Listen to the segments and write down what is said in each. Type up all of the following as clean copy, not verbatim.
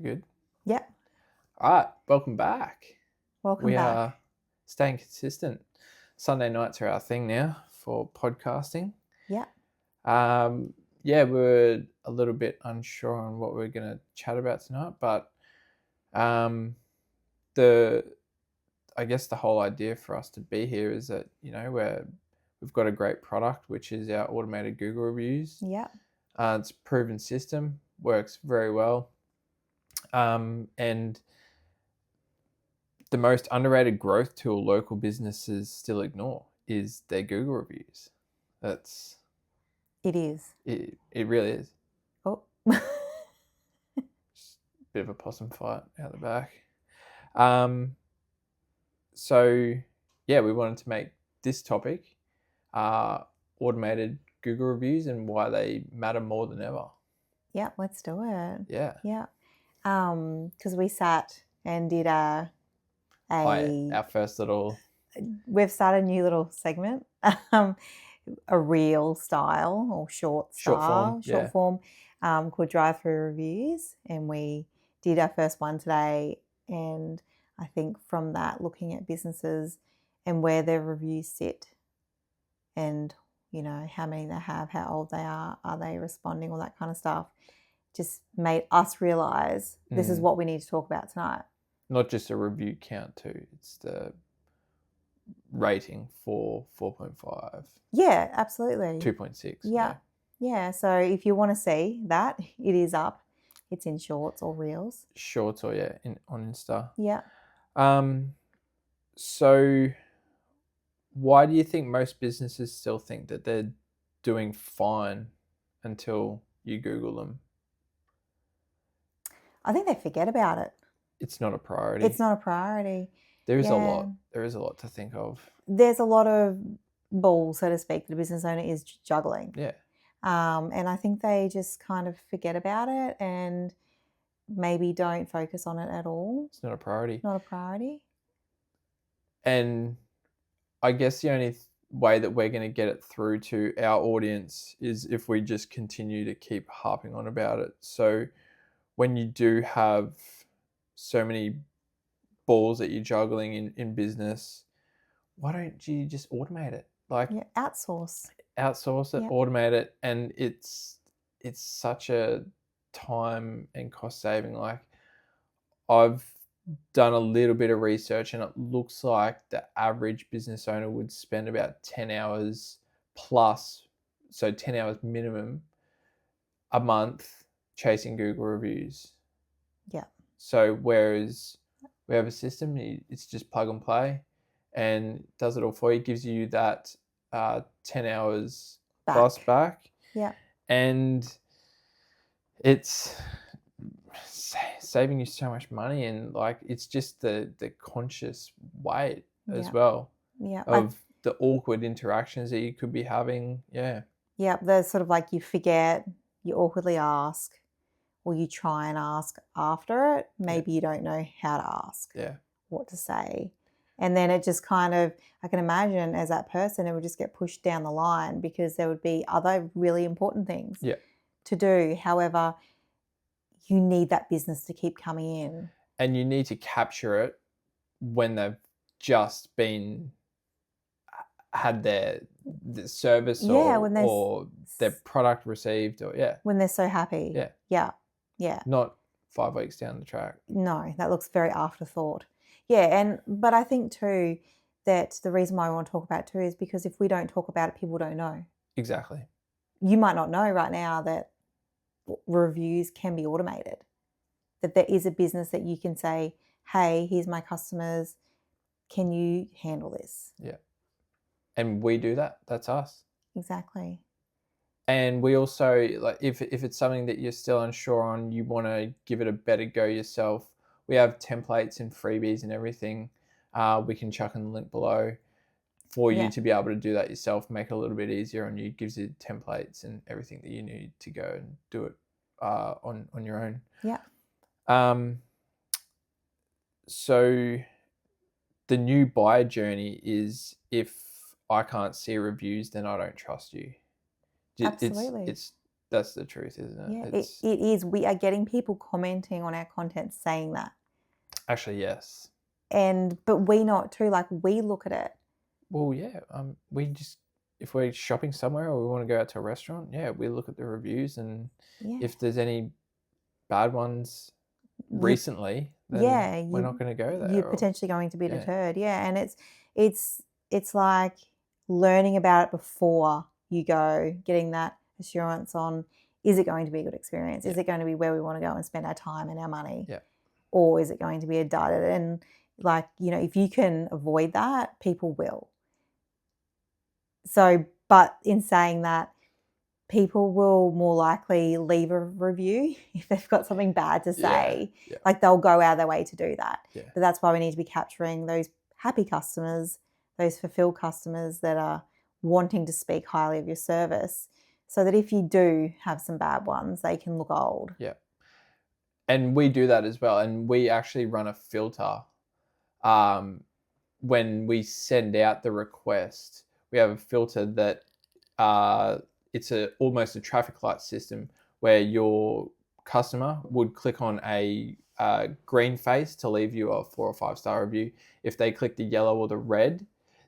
Good. Yep. All right, welcome back. Welcome We back. are staying consistent. Sunday nights are our thing now for podcasting. Yeah. We're a little bit unsure on what we're going to chat about tonight, but I guess the whole idea for us to be here is that, we've got a great product, which is our automated Google reviews. Yeah. It's a proven system, works very well. And the most underrated growth tool local businesses still ignore is their Google reviews. It is. It really is. Oh. Just a bit of a possum fight out the back. We wanted to make this topic automated Google reviews and why they matter more than ever. Yeah, let's do it. Yeah. Yeah. Because we sat and did Our first little... We've started a new little segment, a reel style or short form called drive-through reviews, and we did our first one today. And I think from that, looking at businesses and where their reviews sit, and how many they have, how old they are they responding, all that kind of stuff, just made us realize this is what we need to talk about tonight. Not just a review count too, it's the rating for 4.5. Yeah, absolutely. 2.6. Yeah. So if you want to see that, it is up. It's in shorts or reels. Shorts or on Insta. Yeah. So why do you think most businesses still think that they're doing fine until you Google them? I think they forget about it. It's not a priority. It's not a priority. There is a lot. There is a lot to think of. There's a lot of balls, so to speak, that a business owner is juggling. Yeah. And I think they just kind of forget about it and maybe don't focus on it at all. It's not a priority. Not a priority. And I guess the only way that we're going to get it through to our audience is if we just continue to keep harping on about it. So when you do have so many balls that you're juggling in business, why don't you just automate it? Outsource it, automate it, and it's such a time and cost saving. Like, I've done a little bit of research, and it looks like the average business owner would spend about 10 hours plus, so 10 hours minimum a month chasing Google reviews. Yeah. So whereas we have a system, it's just plug and play and does it all for you, gives you that 10 hours plus back. Yeah. And it's saving you so much money, and it's just the conscious weight as well of the awkward interactions that you could be having. Yeah. There's sort of like you forget, you awkwardly ask, or you try and ask after it. Maybe you don't know how to ask. Yeah. What to say. And then it just kind of, I can imagine as that person, it would just get pushed down the line because there would be other really important things to do. However, you need that business to keep coming in. And you need to capture it when they've just had the service or their product received, or when they're so happy. Yeah. Not 5 weeks down the track. No, that looks very afterthought. Yeah, but I think too that the reason why I want to talk about it too is because if we don't talk about it, people don't know. Exactly. You might not know right now that reviews can be automated, that there is a business that you can say, hey, here's my customers, can you handle this? Yeah. And we do that. That's us. Exactly. And we also, if it's something that you're still unsure on, you want to give it a better go yourself, we have templates and freebies and everything. We can chuck in the link below for you to be able to do that yourself, make it a little bit easier on you. It gives you templates and everything that you need to go and do it on your own. Yeah. So the new buyer journey is, if I can't see reviews, then I don't trust you. Absolutely. It's That's the truth, isn't it? Yeah, It's it is. We are getting people commenting on our content saying that. actually, yes. But we know it too. Like, we look at it. Well, yeah. We just, if we're shopping somewhere or we want to go out to a restaurant, yeah, we look at the reviews, and Yeah. if there's any bad ones You, recently, then yeah, we're not going to go you're there. potentially going to be yeah. deterred. Yeah, and it's like learning about it before you go, getting that assurance on, is it going to be a good experience? Is it going to be where we want to go and spend our time and our money? Yeah. Or is it going to be a dud? And like, if you can avoid that, people will. So, but in saying that, people will more likely leave a review if they've got something bad to say. Yeah. Like, they'll go out of their way to do that. Yeah. But that's why we need to be capturing those happy customers, those fulfilled customers that are wanting to speak highly of your service, so that if you do have some bad ones, they can look old. Yeah. And we do that as well. And we actually run a filter. When we send out the request, we have a filter that it's almost a traffic light system where your customer would click on a green face to leave you a 4 or 5 star review. If they click the yellow or the red,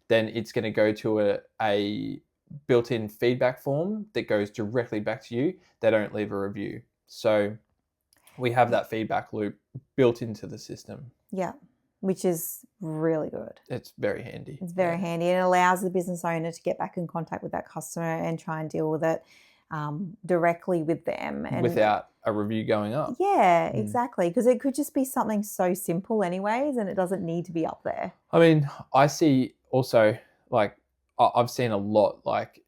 then it's going to go to a built-in feedback form that goes directly back to you. They don't leave a review. So we have that feedback loop built into the system. Yeah, which is really good. It's very handy. It's very handy, and it allows the business owner to get back in contact with that customer and try and deal with it directly with them. And without a review going up. Yeah, exactly. Because it could just be something so simple anyways, and it doesn't need to be up there. I mean, I see also, like, I've seen a lot, like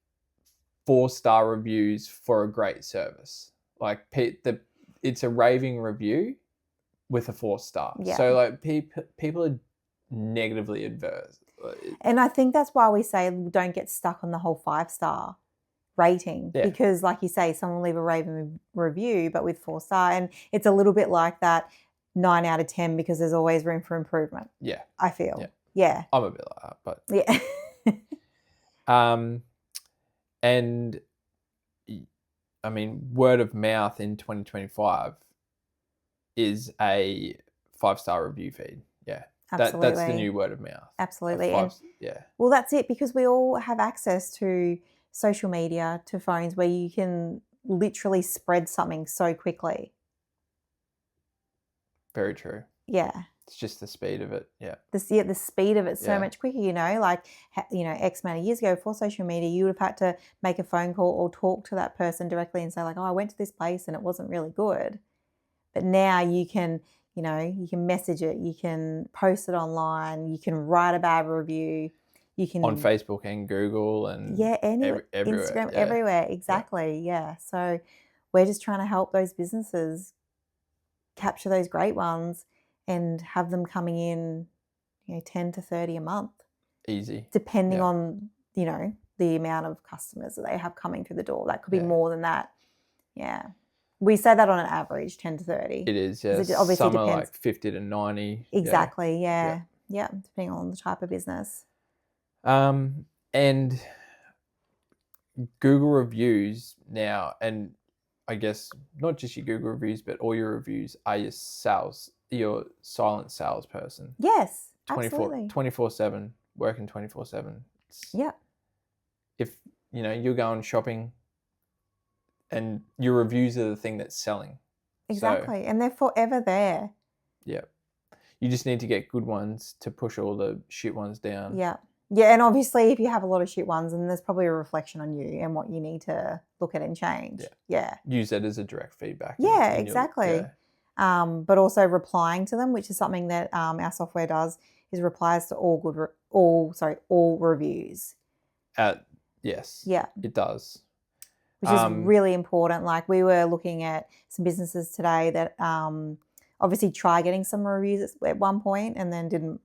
4-star reviews for a great service. Like it's a raving review with a 4-star. Yeah. So like people are negatively adverse. And I think that's why we say don't get stuck on the whole 5-star rating, because like you say, someone will leave a raving review but with 4-star, and it's a little bit like that 9 out of 10 because there's always room for improvement. Yeah. I feel. Yeah. I'm a bit like that, but yeah. And I mean, word of mouth in 2025 is a 5-star review feed. Yeah. Absolutely. That's the new word of mouth. Absolutely. Yeah. Well, that's it, because we all have access to social media, to phones, where you can literally spread something so quickly. Very true. Yeah. It's just the speed of it. Yeah. The speed of it so much quicker, like, X amount of years ago, before social media, you would have had to make a phone call or talk to that person directly and say like, oh, I went to this place and it wasn't really good. But now you can, you can message it, you can post it online, you can write a bad review. You can on Facebook and Google and everywhere. Instagram, everywhere. Exactly. Yeah. So we're just trying to help those businesses capture those great ones and have them coming in, 10 to 30 a month. Easy. Depending on, the amount of customers that they have coming through the door. That could be more than that. Yeah. We say that on an average, 10 to 30. It is, yeah. It obviously some depends. are like 50 to 90. Exactly. Yeah. Depending on the type of business. And Google reviews now, and I guess not just your Google reviews, but all your reviews are your silent salesperson. Yes, absolutely. 24/7, working 24/7. Yeah. If, you're going shopping and your reviews are the thing that's selling. Exactly. And they're forever there. Yeah. You just need to get good ones to push all the shit ones down. Yeah. Yeah, and obviously if you have a lot of shit ones, then there's probably a reflection on you and what you need to look at and change. Yeah. Use that as a direct feedback. Yeah, exactly. But also replying to them, which is something that our software does, is replies to all reviews. Yes. Yeah. It does. Which is really important. Like, we were looking at some businesses today that obviously tried getting some reviews at one point and then didn't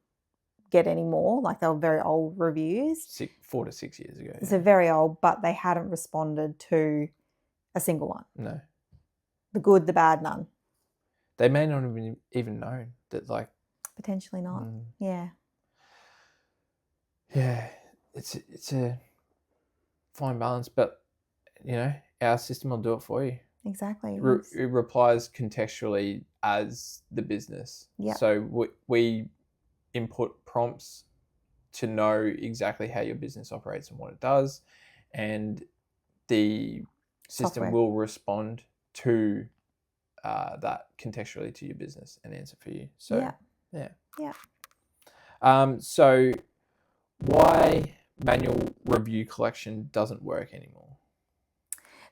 get any more. Like, they were very old reviews. 4 to 6 years ago. So very old, but they hadn't responded to a single one. No. The good, the bad, none. They may not have even known that, like... Potentially not. Yeah. Yeah. It's a fine balance, but, our system will do it for you. Exactly. It replies contextually as the business. Yeah. So we input prompts to know exactly how your business operates and what it does, and the system will respond to that contextually to your business and answer for you. So yeah. So why manual review collection doesn't work anymore?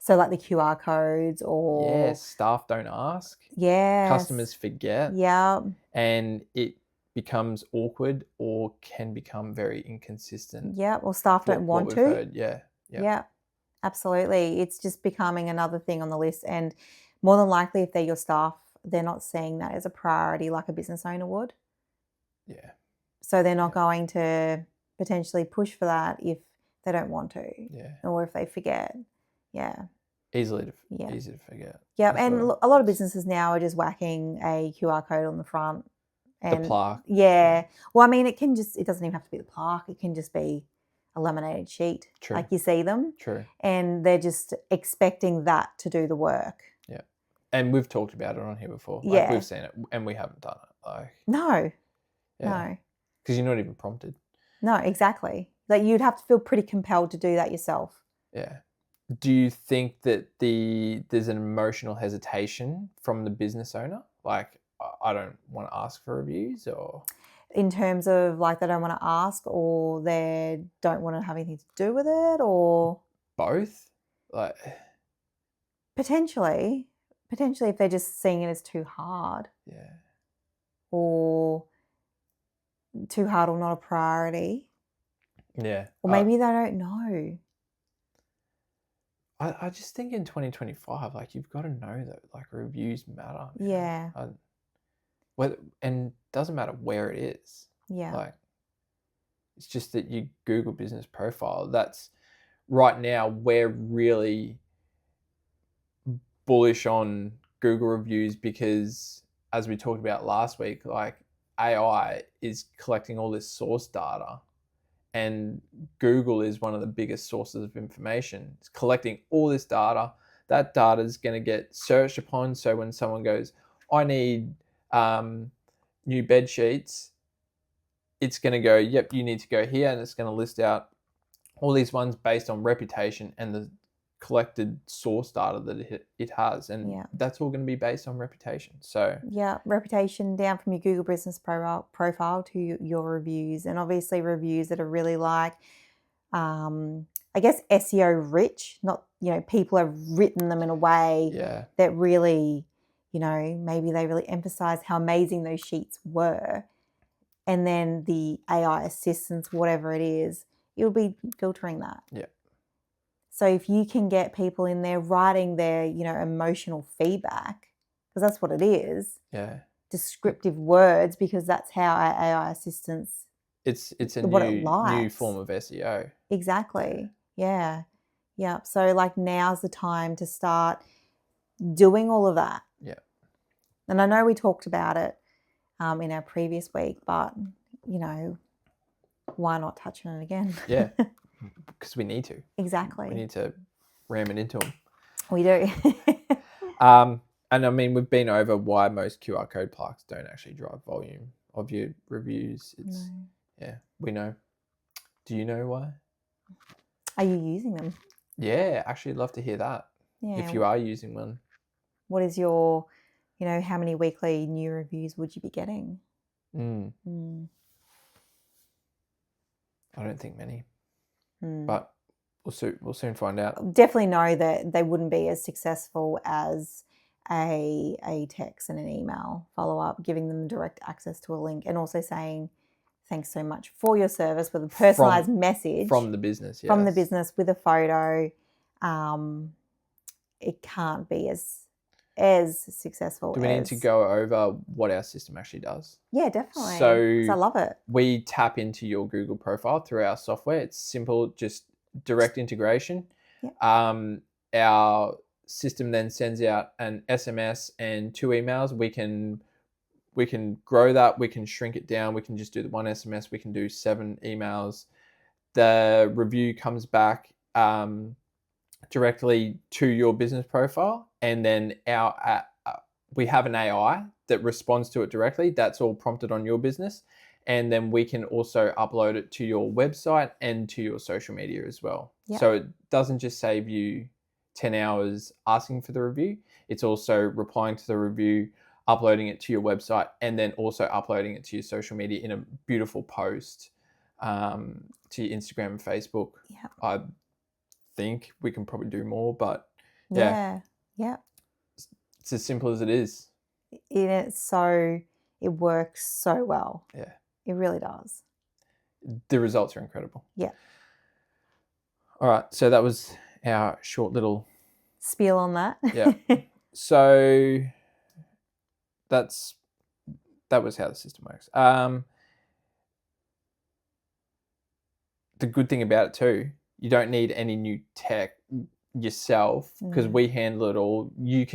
So like the QR codes or staff don't ask. Yes. Customers forget. Yeah. And it becomes awkward or can become very inconsistent. Yeah. Or staff don't want what to. We've heard. Yeah. Absolutely. It's just becoming another thing on the list. And more than likely, if they're your staff, they're not seeing that as a priority like a business owner would. Yeah. So they're not going to potentially push for that if they don't want to. Yeah. Or if they forget. Yeah. Easy to forget. Yeah. And a lot of businesses now are just whacking a QR code on the front. And the plaque. Yeah. Well, I mean, it doesn't even have to be the plaque. It can just be a laminated sheet. True. Like you see them. True. And they're just expecting that to do the work. Yeah. And we've talked about it on here before. Like we've seen it and we haven't done it. Like No. Because you're not even prompted. No, exactly. Like you'd have to feel pretty compelled to do that yourself. Yeah. Do you think that there's an emotional hesitation from the business owner? Like, I don't want to ask for reviews, or in terms of like they don't want to ask, or they don't want to have anything to do with it, or both? Like potentially if they're just seeing it as too hard. Yeah. Or too hard or not a priority. Yeah. Or maybe they don't know. I just think in 2025, like you've got to know that like reviews matter. Yeah. And doesn't matter where it is. Yeah. Like it's just that you Google business profile. That's right now we're really bullish on Google reviews because as we talked about last week, like AI is collecting all this source data. And Google is one of the biggest sources of information. It's collecting all this data. That data is going to get searched upon. So when someone goes, I need new bed sheets, it's going to go, yep, you need to go here. And it's going to list out all these ones based on reputation and the collected source data that it has. And that's all going to be based on reputation. So reputation down from your Google business profile to your reviews, and obviously reviews that are really like I guess SEO rich, not people have written them in a way that really maybe they really emphasize how amazing those sheets were, and then the AI assistance, whatever it is, it'll be filtering that. So if you can get people in there writing their, emotional feedback, because that's what it is. Descriptive words, because that's how our AI assistants. It's a new form of SEO. Exactly. Yeah. So like now's the time to start doing all of that. And I know we talked about it in our previous week, but why not touch on it again? Because we need to. Exactly. We need to ram it into them. We do. And I mean, we've been over why most QR code plaques don't actually drive volume of your reviews. We know. Do you know why? Are you using them? Yeah, actually, I'd love to hear that. If you are using one. What is your, how many weekly new reviews would you be getting? I don't think many. But we'll soon find out. Definitely know that they wouldn't be as successful as a text and an email follow-up, giving them direct access to a link and also saying thanks so much for your service with a personalized message. From the business, From the business with a photo. It can't be as successful. Do we need to go over what our system actually does? Yeah, definitely. So 'cause I love it. We tap into your Google profile through our software. It's simple, just direct integration. Our system then sends out an SMS and 2 emails. We can grow that. We can shrink it down. We can just do the 1 SMS. We can do 7 emails. The review comes back. directly to your business profile, and then we have an AI that responds to it directly. That's all prompted on your business, and then we can also upload it to your website and to your social media as well. Yeah. So it doesn't just save you 10 hours asking for the review, it's also replying to the review, uploading it to your website, and then also uploading it to your social media in a beautiful post, to your Instagram and Facebook. Yeah. I think we can probably do more, but Yeah. it's as simple as it is. It works so well. Yeah. It really does. The results are incredible. Yeah. All right. So that was our short little spiel on that. Yeah. So that was how the system works. The good thing about it too, you don't need any new tech yourself because we handle it all. You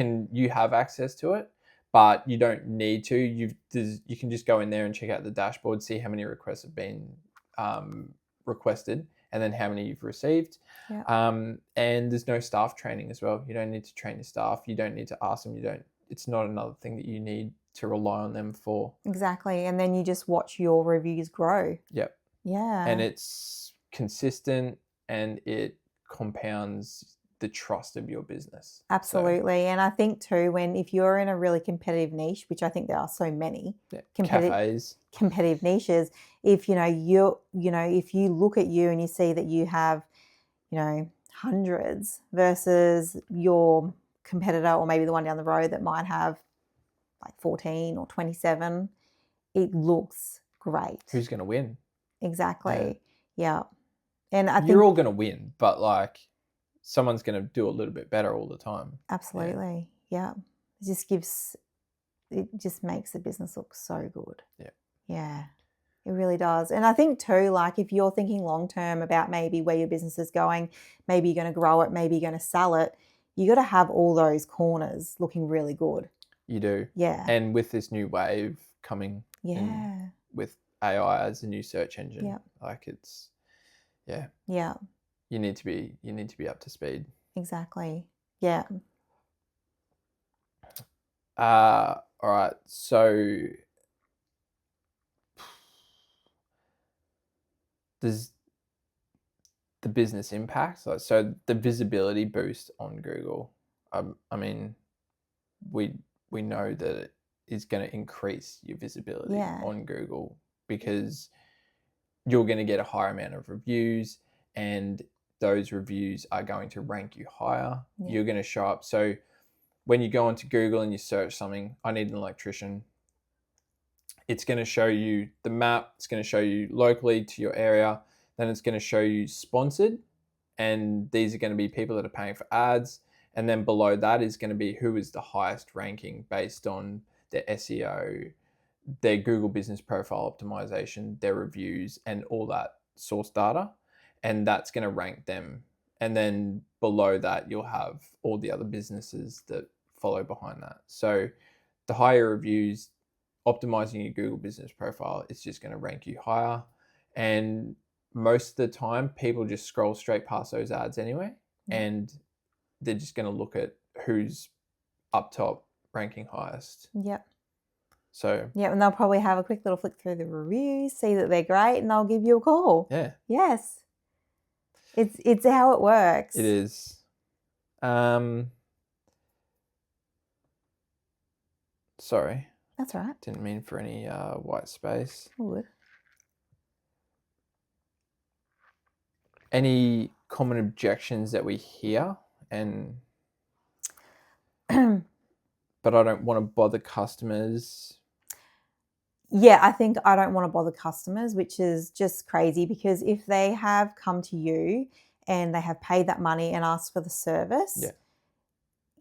have access to it, but you don't need to. You can just go in there and check out the dashboard, see how many requests have been requested, and then how many you've received. Yeah. And there's no staff training as well. You don't need to train your staff. You don't need to ask them. It's not another thing that you need to rely on them for. Exactly. And then you just watch your reviews grow. Yep. Yeah. And it's consistent and it compounds the trust of your business. Absolutely. So, and I think too, if you're in a really competitive niche, which I think there are so many competitive niches, if if you look at you and you see that you have, hundreds versus your competitor or maybe the one down the road that might have like 14 or 27, it looks great. Who's going to win? Exactly. Yeah. And I think you're all going to win, but like someone's going to do a little bit better all the time. Absolutely. Yeah. It just makes the business look so good. Yeah. Yeah. It really does. And I think too, like if you're thinking long term about maybe where your business is going, maybe you're going to grow it, maybe you're going to sell it, you got to have all those corners looking really good. You do. Yeah. And with this new wave coming with AI as a new search engine, like it's you need to be up to speed. Exactly. Yeah. All right. So there's the business impact. So the visibility boost on Google. I mean, we know that it is going to increase your visibility on Google because you're going to get a higher amount of reviews, and those reviews are going to rank you higher. Yeah. You're going to show up. So when you go onto Google and you search something, I need an electrician, it's going to show you the map. It's going to show you locally to your area. Then it's going to show you sponsored. And these are going to be people that are paying for ads. And then below that is going to be who is the highest ranking based on their SEO, their Google business profile optimization, their reviews, and all that source data. And that's going to rank them. And then below that, you'll have all the other businesses that follow behind that. So the higher reviews, optimizing your Google business profile, it's just going to rank you higher. And most of the time, people just scroll straight past those ads anyway. Yeah. And they're just going to look at who's up top ranking highest. Yep. So and they'll probably have a quick little flick through the reviews, see that they're great, and they'll give you a call. Yeah. Yes. It's how it works. It is. Sorry. That's all right. Didn't mean for any white space. Good. Any common objections that we hear, and but I don't want to bother customers. Yeah, I think I don't want to bother customers, which is just crazy, because if they have come to you and they have paid that money and asked for the service,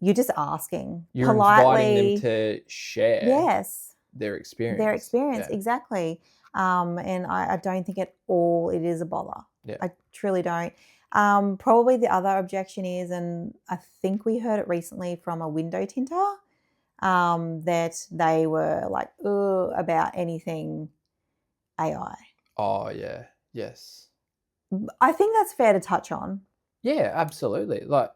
you're just asking. You're politely inviting them to share their experience. Yeah. Exactly. And I don't think at all it is a bother. Yeah. I truly don't. Probably the other objection is, and I think we heard it recently from a window tinter, that they were like, about anything AI. Oh, yeah. Yes. I think that's fair to touch on. Yeah, absolutely. Like,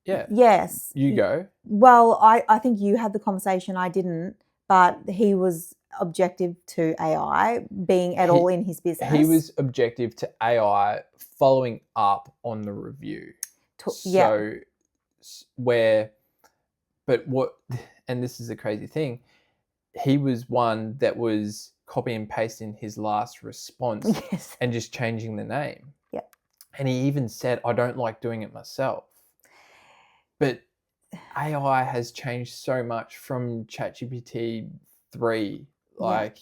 yeah. Yes. You go. Well, I think you had the conversation, I didn't, but he was objective to AI being at all in his business. He was objective to AI following up on the review. Yeah. And this is the crazy thing, he was one that was copy and pasting his last response Yes. and just changing the name. Yeah. And he even said, I don't like doing it myself. But AI has changed so much from ChatGPT 3. Like,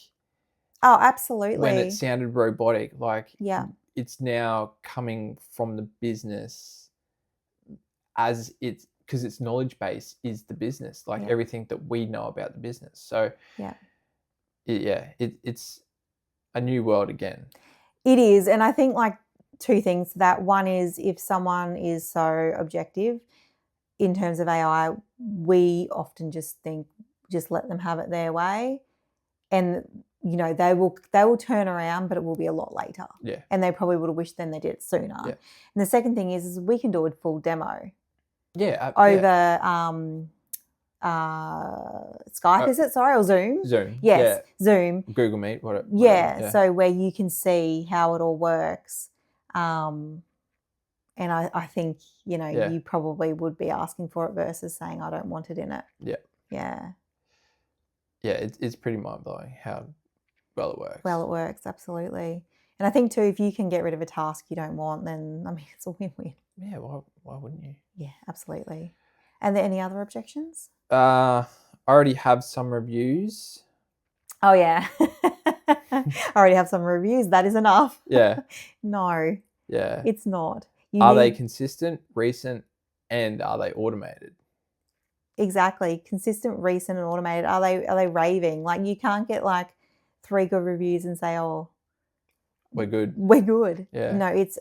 oh, absolutely. when it sounded robotic, like, yeah, it's now coming from the business as it's, because its knowledge base is the business, like everything that we know about the business. So it's a new world again. It is. And I think like two things to that. One is, if someone is so objective in terms of AI, we often just think, just let them have it their way. And you know, they will turn around, but it will be a lot later. Yeah. And they probably would have wished then they did it sooner. Yeah. And the second thing is we can do a full demo. Yeah. Over Skype, is it? Sorry, or Zoom? Zoom. Yes, yeah. Zoom. Google Meet, whatever. Yeah, so where you can see how it all works. And I think, you know, you probably would be asking for it versus saying, I don't want it in it. Yeah. Yeah. Yeah, it's pretty mind-blowing how well it works. Well, it works, absolutely. And I think too, if you can get rid of a task you don't want, then, I mean, it's a win-win. Yeah, why wouldn't you? Yeah, absolutely. And there any other objections? I already have some reviews. Oh, yeah. I already have some reviews. That is enough. Yeah. No. Yeah. It's not. Are they consistent, recent, and are they automated? Exactly. Consistent, recent, and automated. Are they raving? Like, you can't get like 3 good reviews and say, oh, we're good. We're good. Yeah. No, it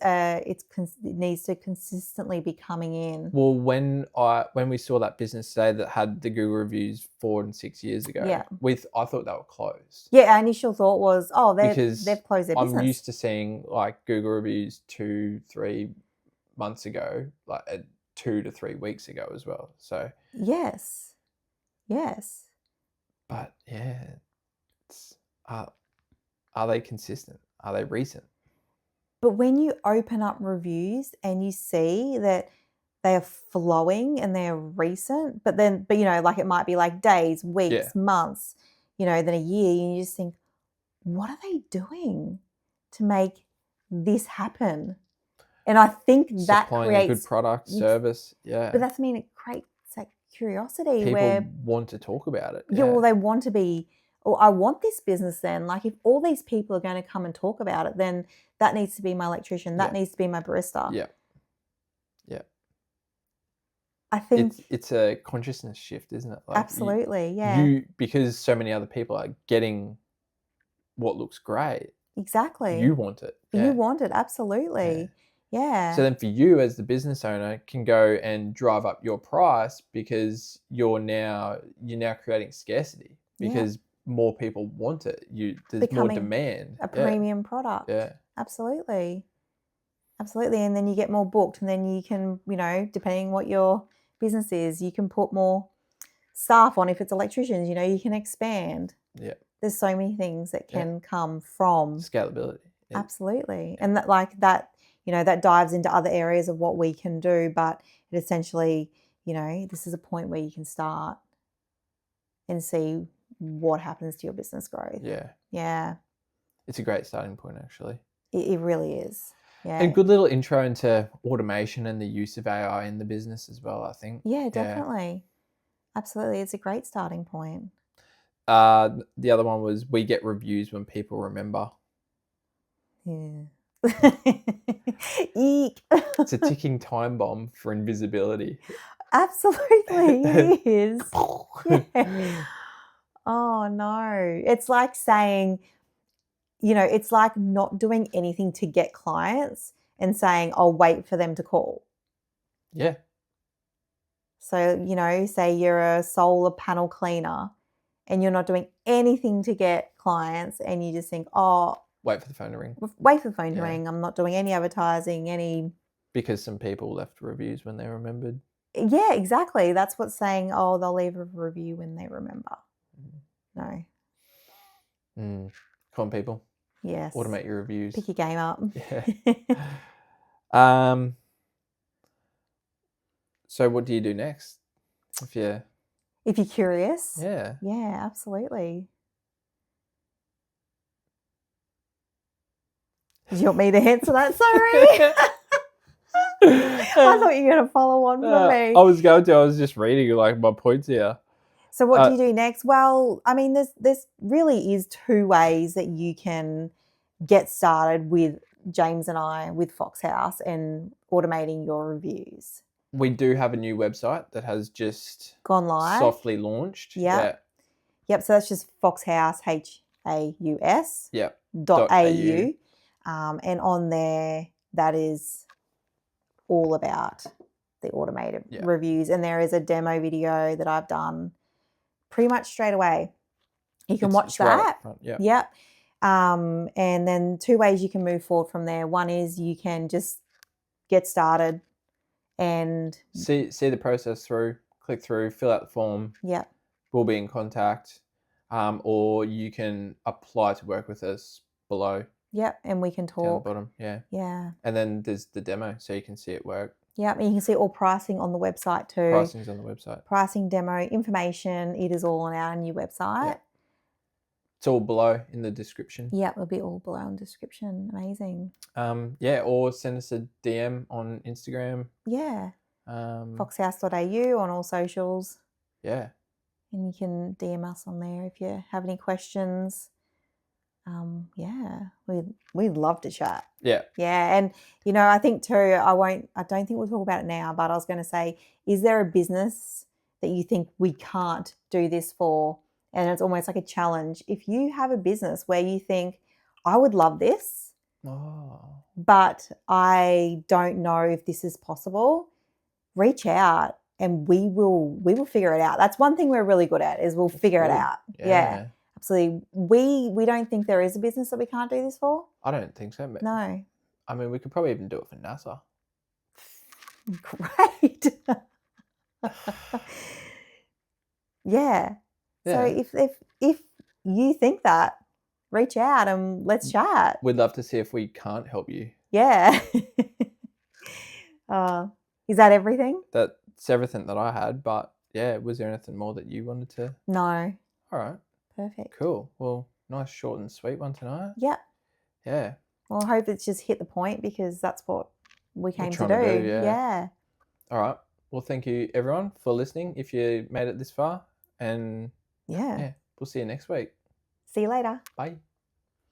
needs to consistently be coming in. Well, when we saw that business today that had the Google reviews 4 and 6 years ago, I thought they were closed. Yeah, our initial thought was, oh, they've closed their business. I'm used to seeing like Google reviews 2-3 months ago, like 2 to 3 weeks ago as well. So yes. But yeah, are they consistent? Are they recent? But when you open up reviews and you see that they are flowing and they're recent, but you know, like it might be like days, weeks, months, you know, then a year, and you just think, what are they doing to make this happen? And I think that Supplying creates a good product, service. Yeah. But that's, I mean, it creates like curiosity. People want to talk about it. Yeah, well, they want to be, oh, I want this business then. Like, if all these people are going to come and talk about it, then that needs to be my electrician. That needs to be my barista. Yeah. I think it's a consciousness shift, isn't it? Like absolutely, because so many other people are getting what looks great. Exactly. You want it. You want it, absolutely. Yeah. So then for you as the business owner can go and drive up your price because you're now creating scarcity because more people want it. There's more demand. A premium product. Yeah. Absolutely. Absolutely. And then you get more booked, and then you can, you know, depending what your business is, you can put more staff on. If it's electricians, you know, you can expand. Yeah. There's so many things that can come from scalability. Yeah. Absolutely. And that, you know, that dives into other areas of what we can do, but it essentially, you know, this is a point where you can start and see what happens to your business growth. Yeah. Yeah. It's a great starting point, actually. It really is. Yeah. A good little intro into automation and the use of AI in the business as well, I think. Yeah, definitely. Absolutely. It's a great starting point. The other one was we get reviews when people remember. Yeah. Eek. It's a ticking time bomb for invisibility. Absolutely, it is. Yeah. Oh, no. It's like saying, you know, it's like not doing anything to get clients and saying, I'll wait for them to call. Yeah. So, you know, say you're a solar panel cleaner and you're not doing anything to get clients, and you just think, oh, wait for the phone to ring. Wait for the phone to ring. I'm not doing any advertising, any Because some people left reviews when they remembered. Yeah, exactly. That's what's saying, oh, they'll leave a review when they remember. No. Come on, people. Yes. Automate your reviews. Pick your game up. Yeah. So what do you do next? If you're curious. Yeah. Yeah, absolutely. Did you want me to answer that? Sorry. I thought you were going to follow on from me. I was going to. I was just reading like my points here. So what do you do next? Well, I mean, there's really is two ways that you can get started with James and I with Fox House and automating your reviews. We do have a new website that has just gone live, softly launched. Yep. So that's just Foxhouse, HAUS. Yep. .au. And on there, that is all about the automated reviews. And there is a demo video that I've done pretty much straight away. You can watch that. Right. Yep. And then two ways you can move forward from there. One is you can just get started and see the process through, click through, fill out the form. Yep. We'll be in contact. Or you can apply to work with us below. Yep, and we can talk. Down the bottom, yeah. Yeah. And then there's the demo, so you can see it work. Yep, and you can see all pricing on the website too. Pricing's on the website. Pricing, demo, information, it is all on our new website. Yep. It's all below in the description. Yeah, it'll be all below in the description. Amazing. Or send us a DM on Instagram. Yeah. Foxhouse.au on all socials. Yeah. And you can DM us on there if you have any questions. We'd love to chat. Yeah. Yeah. And, I think too, I don't think we'll talk about it now, but I was going to say, is there a business that you think we can't do this for? And it's almost like a challenge. If you have a business where you think, I would love this, but I don't know if this is possible, reach out and we will figure it out. That's one thing we're really good at is we'll figure it out. Yeah. Absolutely. We don't think there is a business that we can't do this for. I don't think so. No. I mean, we could probably even do it for NASA. Great. Yeah. So if you think that, reach out and let's chat. We'd love to see if we can't help you. Yeah. Is that everything? That's everything that I had, but yeah, was there anything more that you wanted to? No. All right. Perfect. Cool. Well, nice short and sweet one tonight. Yep. Yeah. Well, I hope it's just hit the point because that's what we came to do. Yeah. All right. Well, thank you everyone for listening if you made it this far. And yeah, we'll see you next week. See you later. Bye.